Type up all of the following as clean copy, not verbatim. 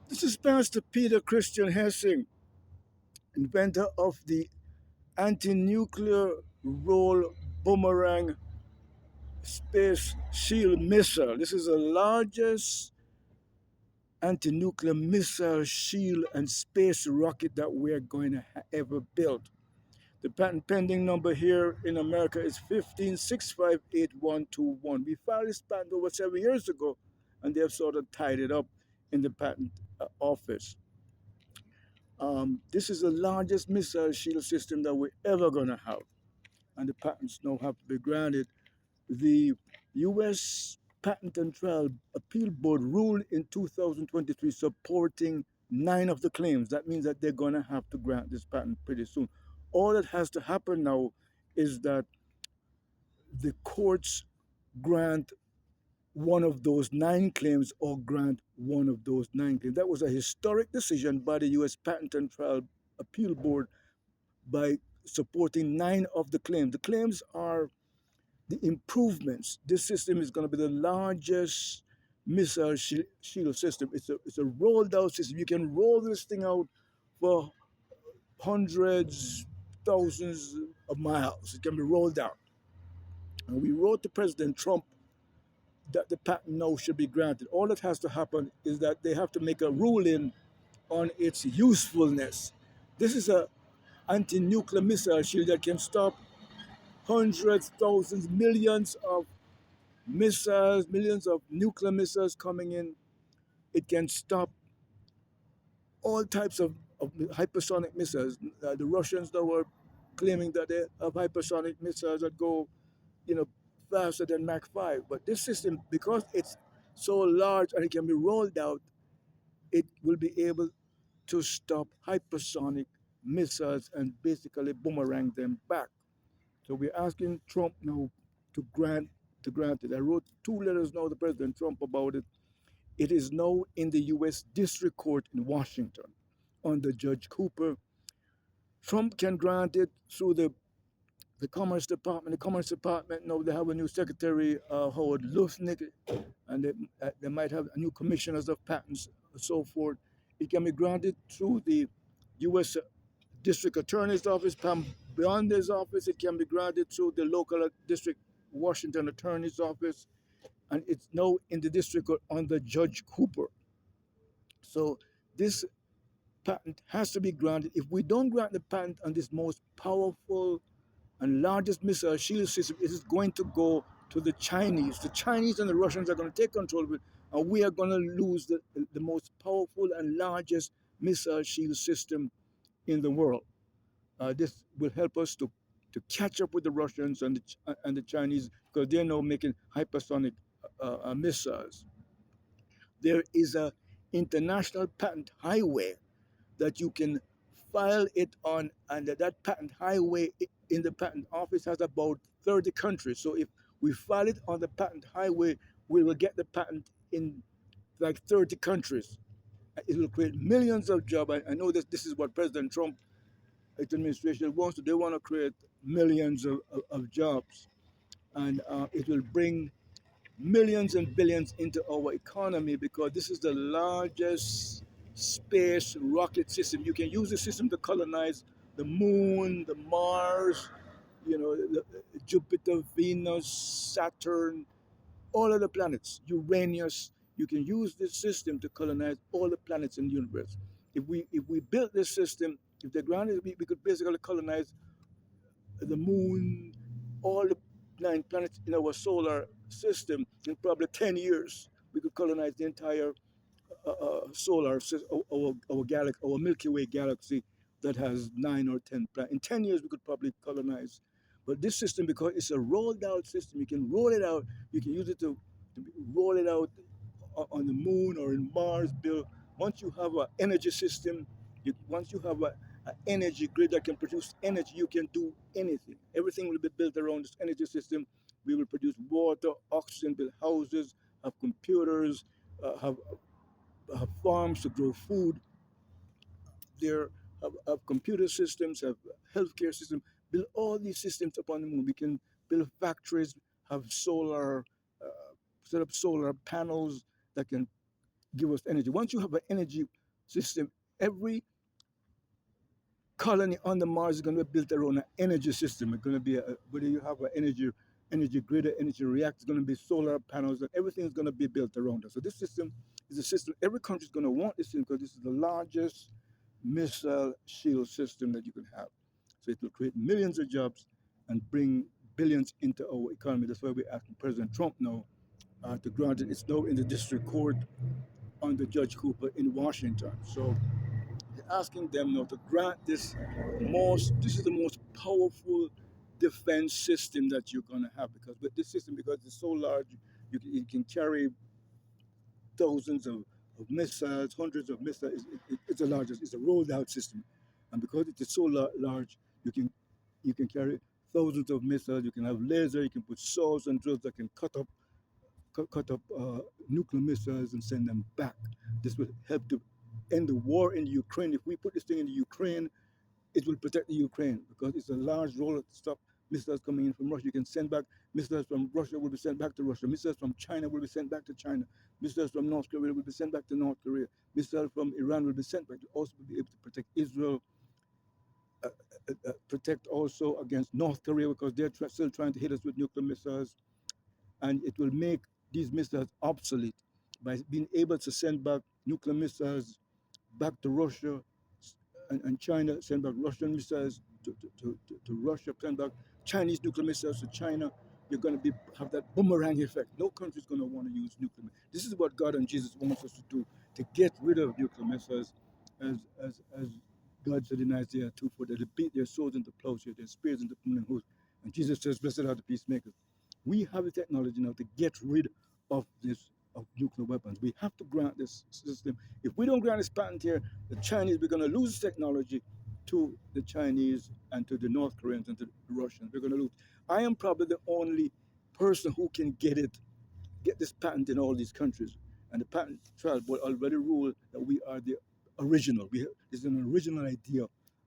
This is Pastor Peter Christian Hessing, inventor of the Antinuclear roll Boomerang space shield missile. This is the largest anti-nuclear missile shield and space rocket that we're going to ever build. The patent pending number here in America is 1565821. We filed this patent over 7 years ago, and they have sort of tied it up in the patent office. This is the largest missile shield system that we're ever going to have, and the patents now have to be granted. The U.S. Patent and Trial Appeal Board ruled in 2023 supporting 9 of the claims. That means that they're going to have to grant this patent pretty soon. All that has to happen now is that the courts grant one of those 9 claims or grant one of those 9 claims. That was a historic decision by the U.S. Patent and Trial Appeal Board by supporting 9 of the claims. The claims are the improvements. This system is going to be the largest missile shield system. It's a rolled out system. You can roll this thing out for hundreds, thousands of miles. It can be rolled out. And we wrote to President Trump that the patent now should be granted. All that has to happen is that they have to make a ruling on its usefulness. This is a anti-nuclear missile shield that can stop hundreds, thousands, millions of missiles, millions of nuclear missiles coming in. It can stop all types of hypersonic missiles. The Russians that were claiming that they have hypersonic missiles that go, faster than Mach 5. But this system, because it's so large and it can be rolled out, it will be able to stop hypersonic missiles and basically boomerang them back. So we're asking Trump now to grant it. I wrote 2 letters now to President Trump about it. It is now in the U.S. District Court in Washington under Judge Cooper. Trump can grant it through the Commerce Department. The Commerce Department now they have a new secretary, Howard Lutnick, and they might have new commissioners of patents and so forth. It can be granted through the U.S. District Attorney's Office, Pam Bionda's office. It can be granted through the local district Washington Attorney's Office, and it's now in the district court under Judge Cooper. So this patent has to be granted. If we don't grant the patent on this most powerful and largest missile shield system, it is going to go to the Chinese. The Chinese and the Russians are going to take control of it, and we are going to lose the most powerful and largest missile shield system in the world. This will help us to catch up with the Russians and the Chinese, because they're now making hypersonic missiles. There is a international patent highway that you can file it on, and that patent highway in the patent office has about 30 countries. So if we file it on the patent highway, we will get the patent in like 30 countries. It will create millions of jobs. I know that this is what President Trump administration wants to. They want to create millions of jobs, and it will bring millions and billions into our economy, because this is the largest space rocket system. You can use the system to colonize the moon, the Mars, Jupiter, Venus, Saturn, all of the planets, Uranus. You can use this system to colonize all the planets in the universe. If we built this system, if they granted, we could basically colonize the moon, all the 9 planets in our solar system in probably 10 years. We could colonize the entire solar system, our galaxy, our Milky Way galaxy that has 9 or 10 planets. In 10 years, we could probably colonize. But this system, because it's a rolled out system, you can roll it out. You can use it to roll it out on the moon or in Mars. Once you have an energy system, once you have an energy grid that can produce energy, you can do anything. Everything will be built around this energy system. We will produce water, oxygen, build houses, have computers, have farms to grow food. There have computer systems, have healthcare systems. Build all these systems upon the moon. We can build factories, have solar, set up solar panels that can give us energy. Once you have an energy system, every colony on the Mars is going to be built around an energy system. It's going to be whether you have an energy grid, energy reactor, it's going to be solar panels, and everything is going to be built around us. So this system is a system every country is going to want this system because this is the largest missile shield system that you can have. So it will create millions of jobs and bring billions into our economy. That's why we're asking President Trump now to grant it. It's now in the district court under Judge Cooper in Washington. So they're asking them now to grant this is the most powerful defense system that you're going to have because with this system, because it's so large, you can carry thousands of missiles, hundreds of missiles. It's the largest, it's a rolled out system. And because it is so large, you can carry thousands of missiles, you can have laser, you can put saws and drills that can cut up nuclear missiles and send them back. This will help to end the war in Ukraine. If we put this thing in the Ukraine, it will protect the Ukraine because it's a large roller to stop missiles coming in from Russia. You can send back missiles from Russia will be sent back to Russia. Missiles from China will be sent back to China. Missiles from North Korea will be sent back to North Korea. Missiles from Iran will be sent back to also be able to protect Israel, protect also against North Korea because they're still trying to hit us with nuclear missiles. And it will make these missiles obsolete by being able to send back nuclear missiles back to Russia and China, send back Russian missiles to Russia, send back Chinese nuclear missiles to China. You're going to have that boomerang effect. No country is going to want to use nuclear. This is what God and Jesus wants us to do to get rid of nuclear missiles, as God said in Isaiah 2:4, that they beat their swords into plowshares, their spears into pruning hooks. And Jesus says, "Blessed are the peacemakers." We have the technology now to get rid of this of nuclear weapons. We have to grant this system. If we don't grant this patent here, the Chinese, we're going to lose technology to the Chinese and to the North Koreans and to the Russians. We're going to lose. I am probably the only person who can get this patent in all these countries. And the patent trial board already ruled that we are the original. This is an original idea,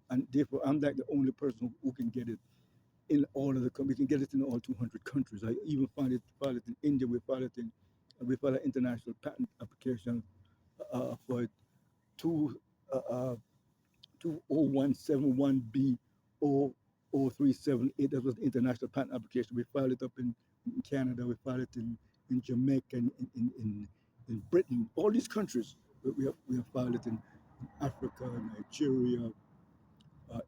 and therefore I'm like the only person who can get it in all of the we can get it in all 200 countries. I even filed it in India. We filed an international patent application for it, two uh, 20171B 0378. That was the international patent application. We filed it up in Canada. We filed it in Jamaica, in Britain. All these countries we have filed it in Africa, Nigeria,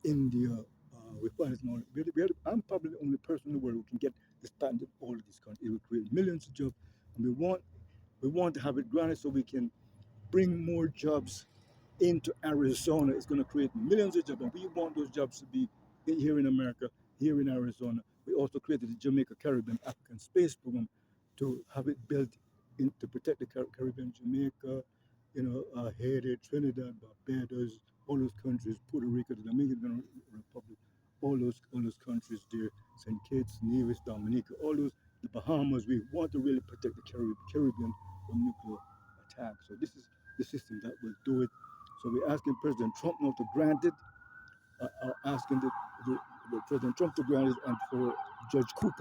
India. We filed it in all. I'm probably the only person in the world who can get this patent in all of these countries. It will create millions of jobs, and we want to have it granted so we can bring more jobs into Arizona. It's going to create millions of jobs, and we want those jobs to be here in America, here in Arizona. We also created the Jamaica Caribbean African Space Program to have it built to protect the Caribbean, Jamaica, Haiti, Trinidad, Barbados, all those countries, Puerto Rico, the Dominican Republic, all those countries there, St. Kitts, Nevis, Dominica, all those, the Bahamas. We want to really protect the Caribbean from nuclear attack. So this is the system that will do it. So we're asking President Trump now to grant it, asking the President Trump to grant it, and for Judge Cooper